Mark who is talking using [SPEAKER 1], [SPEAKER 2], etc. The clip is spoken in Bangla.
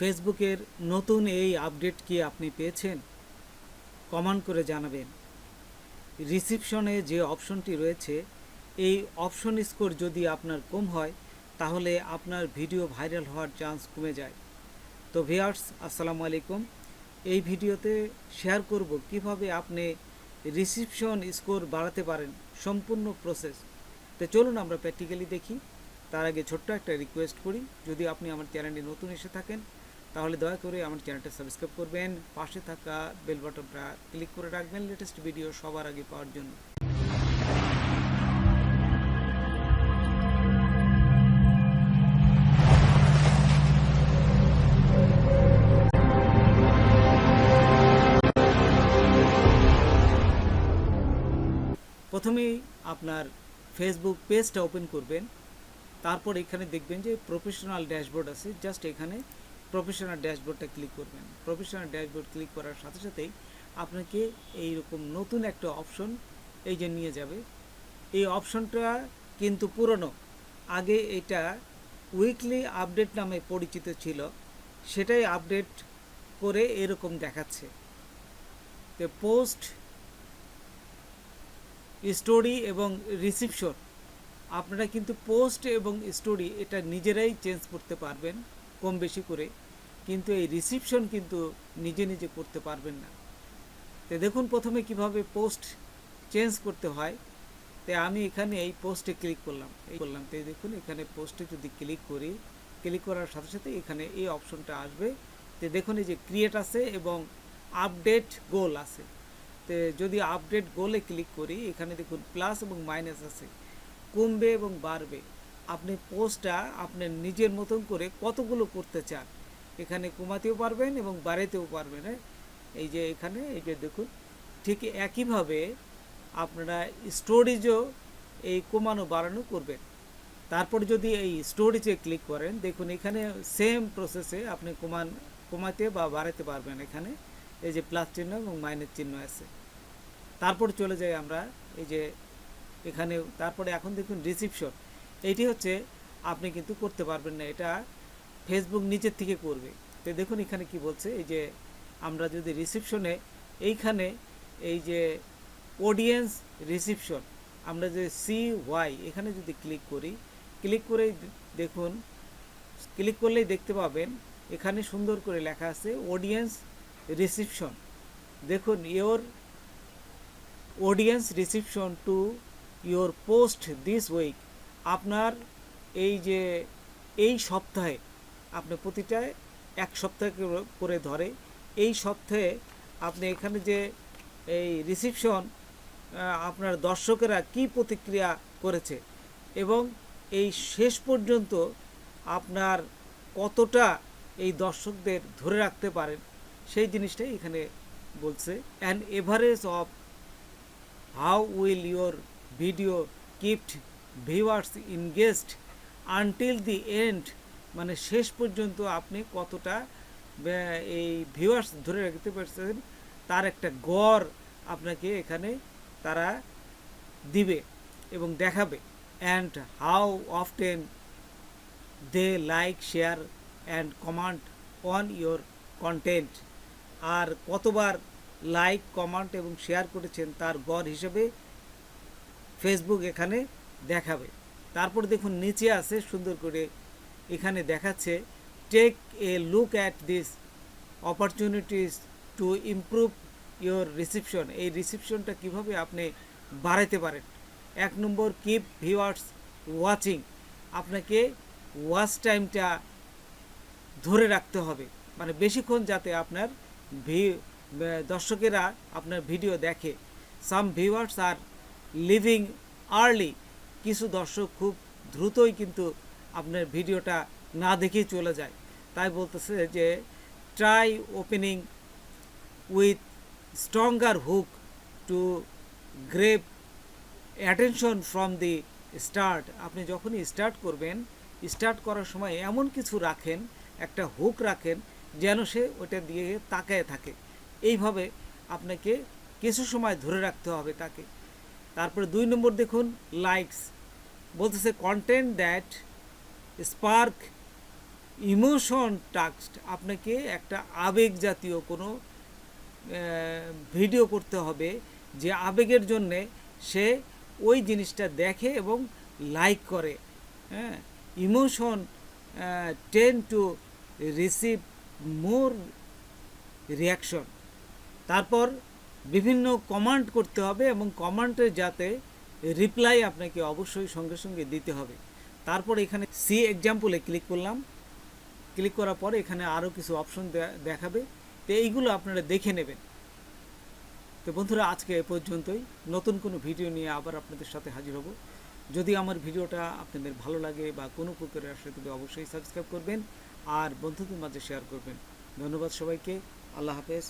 [SPEAKER 1] ফেসবুকের নতুন এই আপডেট কি আপনি পেয়েছেন? কমেন্ট করে জানাবেন। রিসিপশনে যে অপশনটি রয়েছে, এই অপশন স্কোর যদি আপনার কম হয় তাহলে আপনার ভিডিও ভাইরাল হওয়ার চান্স কমে যায়। তো ভিউয়ার্স, আসসালামু আলাইকুম। এই ভিডিওতে শেয়ার করব কিভাবে আপনি রিসিপশন স্কোর বাড়াতে পারেন, সম্পূর্ণ প্রসেস। তো চলুন আমরা প্র্যাকটিক্যালি দেখি। তার আগে ছোট্ট একটা রিকোয়েস্ট করি, যদি আপনি আমার চ্যানেলে নতুন এসে থাকেন তাহলে দয়া করে আমার চ্যানেলটা সাবস্ক্রাইব করবেন, পাশে থাকা বেল বাটনটা ক্লিক করে রাখবেন লেটেস্ট ভিডিও সবার আগে পাওয়ার জন্য। প্রথমেই আপনার ফেসবুক পেজটা ওপেন করবেন, তারপর এখানে দেখবেন যে প্রফেশনাল ড্যাশবোর্ড আছে, জাস্ট এখানে প্রফেশনাল ড্যাশবোর্ডটা ক্লিক করবেন। প্রফেশনাল ড্যাশবোর্ড ক্লিক করার সাথে সাথেই আপনাকে এইরকম নতুন একটা অপশন এই যে নিয়ে যাবে। এই অপশনটা কিন্তু পুরনো, আগে এটা উইকলি আপডেট নামে পরিচিত ছিল, সেটাই আপডেট করে এরকম দেখাচ্ছে। তো পোস্ট, স্টোরি এবং রিসিপশন, আপনারা কিন্তু পোস্ট এবং স্টোরি এটা নিজেরাই চেঞ্জ করতে পারবেন কম বেশি করে, কিন্তু এই রিসিপশন কিন্তু নিজে নিজে করতে পারবেন না। তো দেখুন প্রথমে কিভাবে পোস্ট চেঞ্জ করতে হয়। তো আমি এখানে এই পোস্টে ক্লিক করলাম। তো দেখুন এখানে পোস্টে যদি ক্লিক করি, ক্লিক করার সাথে সাথে এখানে এই অপশনটা আসবে। তো দেখুন এই যে ক্রিয়েট আছে এবং আপডেট গোল আছে। তো যদি আপডেট গোলে ক্লিক করি, এখানে দেখুন প্লাস এবং মাইনাস আছে, কমবে এবং বাড়বে। আপনি পোস্টটা আপনার নিজের মতন করে কতগুলো করতে চান, এখানে কমাতেও পারবেন এবং বাড়াতেও পারবেন। এই যে এখানে এই যে দেখুন, ঠিক একইভাবে আপনারা স্টোরেজও এই কমানো বাড়ানো করবেন। তারপর যদি এই স্টোরেজে ক্লিক করেন, দেখুন এখানে সেম প্রসেসে আপনি কমাতে বা বাড়াতে পারবেন। এখানে এই যে প্লাস চিহ্ন এবং মাইনাস চিহ্ন আছে। তারপর চলে যাই আমরা এই যে এখানে, তারপরে এখন দেখুন রিসিপশন, এইটি হচ্ছে আপনি কিন্তু করতে পারবেন না, এটা ফেসবুক নিজের থেকে করবে। তো দেখুন এখানে কি বলছে, এই যে আমরা যদি রিসিপশনে এইখানে এই যে অডিয়েন্স রিসিপশন, আমরা যে CY এখানে যদি ক্লিক করি, ক্লিক করেই দেখুন, ক্লিক করলেই দেখতে পাবেন এখানে সুন্দর করে লেখা আছে অডিয়েন্স রিসিপশন। দেখুন your audience reception to your post this week, আপনার এই যে এই সপ্তাহে, আপনি প্রতিটা এক সপ্তাহে করে ধরে, এই সপ্তাহে আপনি এখানে যে এই রিসিপশন, আপনার দর্শকেরা কি প্রতিক্রিয়া করেছে এবং এই শেষ পর্যন্ত আপনার কতটা এই দর্শকদের ধরে রাখতে পারেন, সেই জিনিসটাই এখানে বলছে। An average of how will your video kept viewers engaged until the end, মানে শেষ পর্যন্ত আপনি কতটা এই ভিউয়ার্স ধরে রাখতে পারছেন তার একটা গড় আপনাকে এখানে তারা দিবে এবং দেখাবে। And how often they like, share and comment on your content, আর কতবার লাইক, কমেন্ট এবং শেয়ার করেছেন তার গড় হিসেবে ফেসবুক এখানে দেখাবে। তারপর দেখুন নিচে আছে সুন্দর করে এখানে দেখাচ্ছে, take a look at this opportunities to improve your reception, এই রিসিপশনটা কীভাবে আপনি বাড়াতে পারেন। 1 নম্বর, কিপ ভিউয়ার্স ওয়াচিং, আপনাকে ওয়াচ টাইমটা ধরে রাখতে হবে, মানে বেশিক্ষণ যাতে আপনার দর্শকেরা আপনার ভিডিও দেখে। সাম ভিউয়ার্স আর লিভিং আর্লি, কিছু দর্শক খুব দ্রুতই কিন্তু আপনার ভিডিওটা না দেখেই চলে যায়। তাই বলতেছে যে try opening with stronger hook to grab attention from the start, আপনি যখনই স্টার্ট করবেন, স্টার্ট করার সময় এমন কিছু রাখেন, একটা হুক রাখেন যেন সে ওটা দিয়ে তাকায় থাকে। এইভাবে আপনাকে কিছু সময় ধরে রাখতে হবে তাকে। তারপরে 2 নম্বর দেখুন লাইকস, বলতেছে কন্টেন্ট দ্যাট স্পার্ক ইমোশন টাস্কড, আপনাকে একটা আবেগ জাতীয় কোনো ভিডিও করতে হবে যে আবেগের জন্যে সে ওই জিনিসটা দেখে এবং লাইক করে। হ্যাঁ, emotion ten to receive more reaction. তারপর বিভিন্ন কমান্ড করতে হবে এবং কমান্ডে যাতে রিপ্লাই আপনাকে অবশ্যই সঙ্গে সঙ্গে দিতে হবে। তারপর এখানে সি এক্সাম্পলে ক্লিক করলাম। ক্লিক করার পরে এখানে আরও কিছু অপশন দেখাবে, তো এইগুলো আপনারা দেখে নেবেন। তো বন্ধুরা, আজকে এ পর্যন্তই। নতুন কোনো ভিডিও নিয়ে আবার আপনাদের সাথে হাজির হব। যদি আমার ভিডিওটা আপনাদের ভালো লাগে বা কোনো প্রকারে আসে তবে অবশ্যই সাবস্ক্রাইব করবেন আর বন্ধুদের মাঝে শেয়ার করবেন। ধন্যবাদ সবাইকে। আল্লাহ হাফেজ।